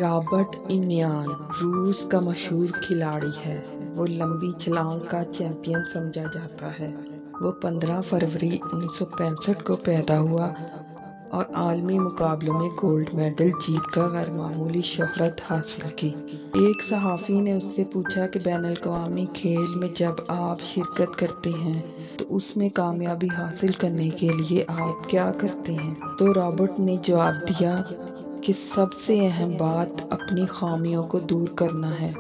Robert ایمیان روس کا مشہور کھلاڑی ہے۔ وہ لمبی چھلانگ کا چیمپئن سمجھا جاتا ہے۔ وہ 15 فروری 1965 کو پیدا ہوا اور عالمی مقابلوں میں گولڈ میڈل جیت کر غیر معمولی شہرت حاصل کی۔ ایک صحافی نے اس سے پوچھا کہ بین الاقوامی کھیل میں جب آپ شرکت کرتے ہیں تو اس میں کامیابی حاصل کرنے کے لیے آپ کیا کرتے ہیں؟ تو رابرٹ نے جواب دیا کہ سب سے اہم بات اپنی خامیوں کو دور کرنا ہے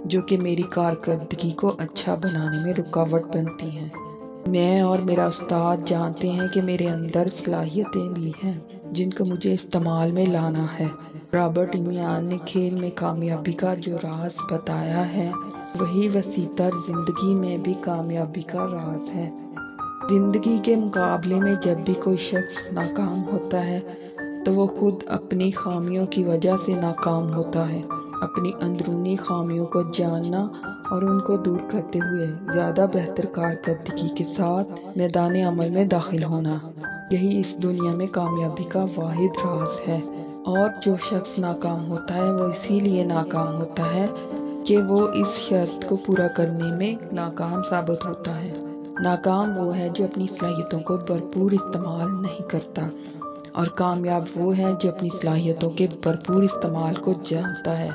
جو کہ میری کارکردگی کو اچھا بنانے میں رکاوٹ بنتی ہیں۔ میں اور میرا استاد جانتے ہیں کہ میرے اندر صلاحیتیں بھی ہیں جن کو مجھے استعمال میں لانا ہے۔ رابرٹ ایمیان نے کھیل میں کامیابی کا جو راز بتایا ہے وہی وسیع تر زندگی میں بھی کامیابی کا راز ہے۔ زندگی کے مقابلے میں جب بھی کوئی شخص ناکام ہوتا ہے تو وہ خود اپنی خامیوں کی وجہ سے ناکام ہوتا ہے۔ اپنی اندرونی خامیوں کو جاننا اور ان کو دور کرتے ہوئے زیادہ بہتر کارکردگی کے ساتھ میدان عمل میں داخل ہونا، یہی اس دنیا میں کامیابی کا واحد راز ہے۔ اور جو شخص ناکام ہوتا ہے وہ اسی لیے ناکام ہوتا ہے کہ وہ اس شرط کو پورا کرنے میں ناکام ثابت ہوتا ہے۔ ناکام وہ ہے جو اپنی صلاحیتوں کو بھرپور استعمال نہیں کرتا، اور کامیاب وہ ہے جو اپنی صلاحیتوں کے بھرپور استعمال کو جانتا ہے۔